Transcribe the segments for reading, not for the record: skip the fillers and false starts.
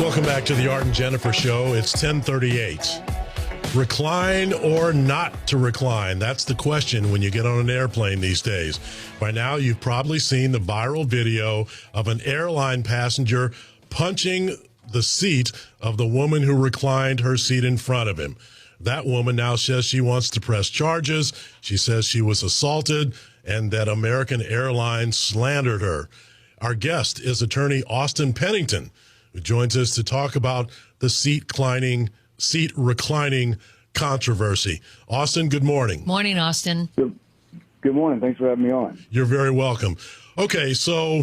Welcome back to the Art and Jennifer Show. It's 10:38. Recline or not to recline? That's the question when you get on an airplane these days. By now, you've probably seen the viral video of an airline passenger punching the seat of the woman who reclined her seat in front of him. That woman now says she wants to press charges. She says she was assaulted and that American Airlines slandered her. Our guest is attorney Austin Pennington, who joins us to talk about the seat reclining controversy. Austin, good morning. Morning, Austin. Good morning. Thanks for having me on. You're very welcome. Okay, so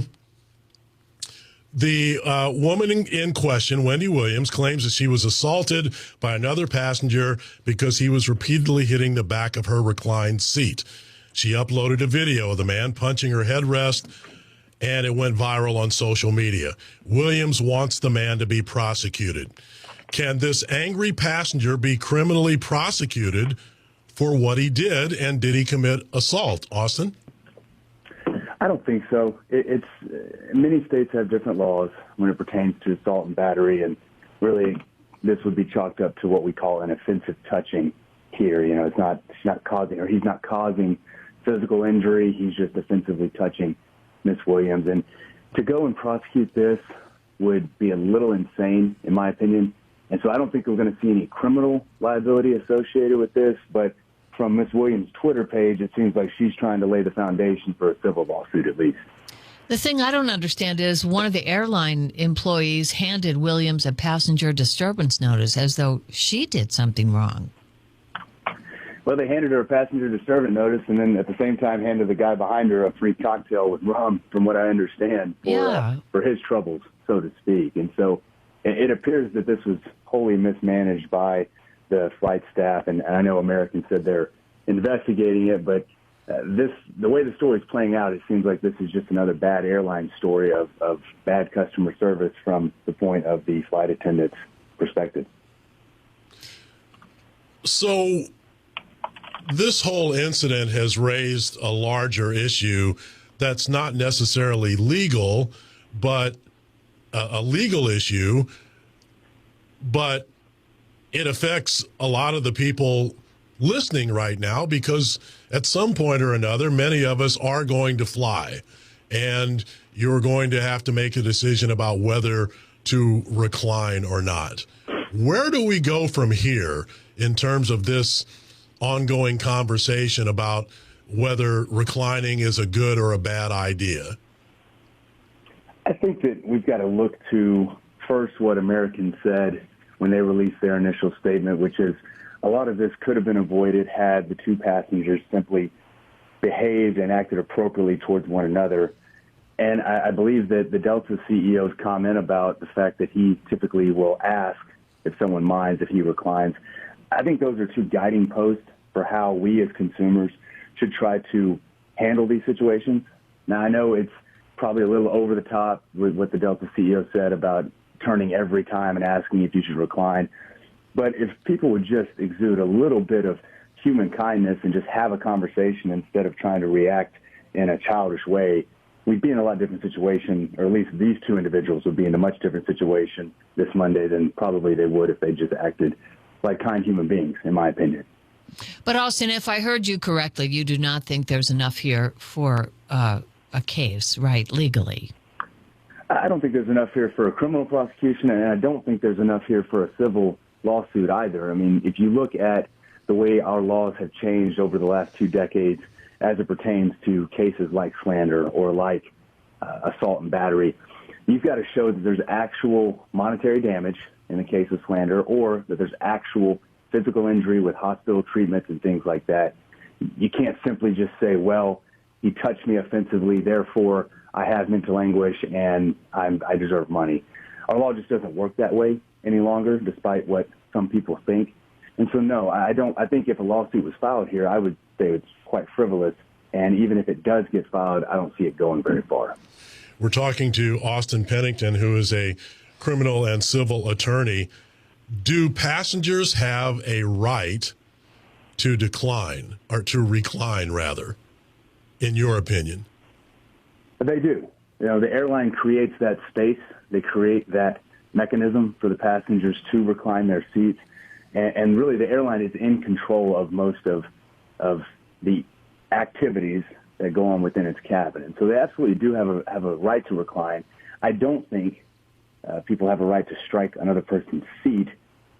the woman in question, Wendy Williams, claims that she was assaulted by another passenger because he was repeatedly hitting the back of her reclined seat. She uploaded a video of the man punching her headrest, and it went viral on social media. Williams wants the man to be prosecuted. Can this angry passenger be criminally prosecuted for what he did, and did he commit assault? Austin? I don't think so. Many states have different laws when it pertains to assault and battery, and really this would be chalked up to what we call an offensive touching here. You know, she's not causing, or he's not causing physical injury. He's just offensively touching Miss Williams. And to go and prosecute this would be a little insane, in my opinion. And so I don't think we're going to see any criminal liability associated with this, but from Ms. Williams' Twitter page, it seems like she's trying to lay the foundation for a civil lawsuit at least. The thing I don't understand is one of the airline employees handed Williams a passenger disturbance notice as though she did something wrong. Well, they handed her a passenger disturbance notice and then at the same time handed the guy behind her a free cocktail with rum, from what I understand, for his troubles, so to speak. And so it appears that this was wholly mismanaged by the flight staff, and I know American said they're investigating it, but the way the story's playing out, it seems like this is just another bad airline story of bad customer service from the point of the flight attendant's perspective. So this whole incident has raised a larger issue that's not necessarily legal, but a legal issue, but it affects a lot of the people listening right now, because at some point or another, many of us are going to fly, and you're going to have to make a decision about whether to recline or not. Where do we go from here in terms of this ongoing conversation about whether reclining is a good or a bad idea? I think that we've got to look to first what Americans said when they released their initial statement, which is a lot of this could have been avoided had the two passengers simply behaved and acted appropriately towards one another. And I believe that the Delta CEO's comment about the fact that he typically will ask if someone minds if he reclines, I think those are two guiding posts for how we as consumers should try to handle these situations. Now, I know it's probably a little over the top with what the Delta CEO said about turning every time and asking if you should recline. But if people would just exude a little bit of human kindness and just have a conversation instead of trying to react in a childish way, we'd be in a lot different situation, or at least these two individuals would be in a much different situation this Monday than probably they would if they just acted like kind human beings, in my opinion. But Austin, if I heard you correctly, you do not think there's enough here for a case, right, legally? I don't think there's enough here for a criminal prosecution, and I don't think there's enough here for a civil lawsuit either. I mean, if you look at the way our laws have changed over the last 2 decades as it pertains to cases like slander or like assault and battery, you've got to show that there's actual monetary damage in the case of slander, or that there's actual physical injury with hospital treatments and things like that. You can't simply just say, well, he touched me offensively, therefore I have mental anguish and I deserve money. Our law just doesn't work that way any longer, despite what some people think. And so, no, I don't. I think if a lawsuit was filed here, I would say it's quite frivolous. And even if it does get filed, I don't see it going very far. We're talking to Austin Pennington, who is a criminal and civil attorney. Do passengers have a right to decline, or to recline, rather, in your opinion? They do. You know, the airline creates that space. They create that mechanism for the passengers to recline their seats. And really, the airline is in control of most of the activities that go on within its cabin. And so they absolutely do have a right to recline. I don't think people have a right to strike another person's seat.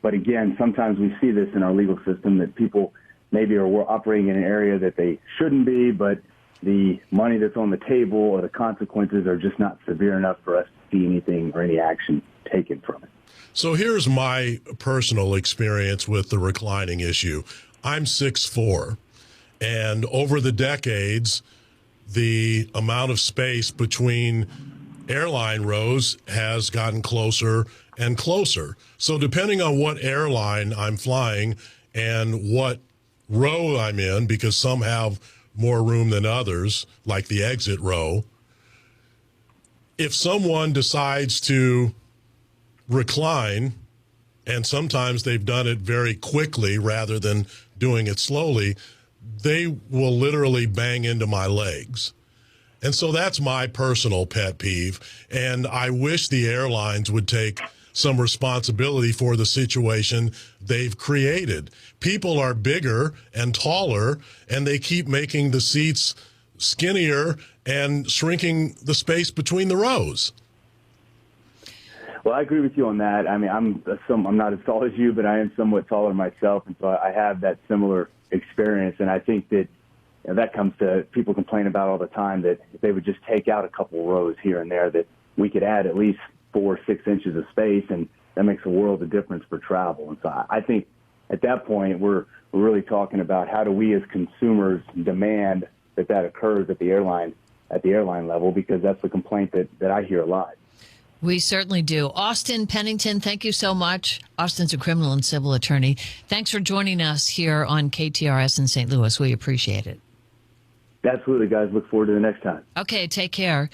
But again, sometimes we see this in our legal system that people maybe are operating in an area that they shouldn't be, but the money that's on the table or the consequences are just not severe enough for us to see anything or any action taken from it. So here's my personal experience with the reclining issue. I'm 6'4", and over the decades, the amount of space between airline rows has gotten closer and closer. So depending on what airline I'm flying and what row I'm in, because some have more room than others, like the exit row, if someone decides to recline, and sometimes they've done it very quickly rather than doing it slowly, they will literally bang into my legs. And so that's my personal pet peeve. And I wish the airlines would take some responsibility for the situation they've created. People are bigger and taller, and they keep making the seats skinnier and shrinking the space between the rows. Well, I agree with you on that. I mean, I'm not as tall as you, but I am somewhat taller myself, and so I have that similar experience. And I think that that comes to people complain about all the time, that if they would just take out a couple rows here and there, that we could add at least 4 or 6 inches of space, and that makes a world of difference for travel. And so I think at that point we're really talking about how do we as consumers demand that occurs at the airline level, because that's the complaint that I hear a lot. We certainly do. Austin Pennington, thank you so much. Austin's a criminal and civil attorney. Thanks for joining us here on KTRS in St. Louis. We appreciate it. Absolutely, guys. Look forward to the next time. Okay, take care.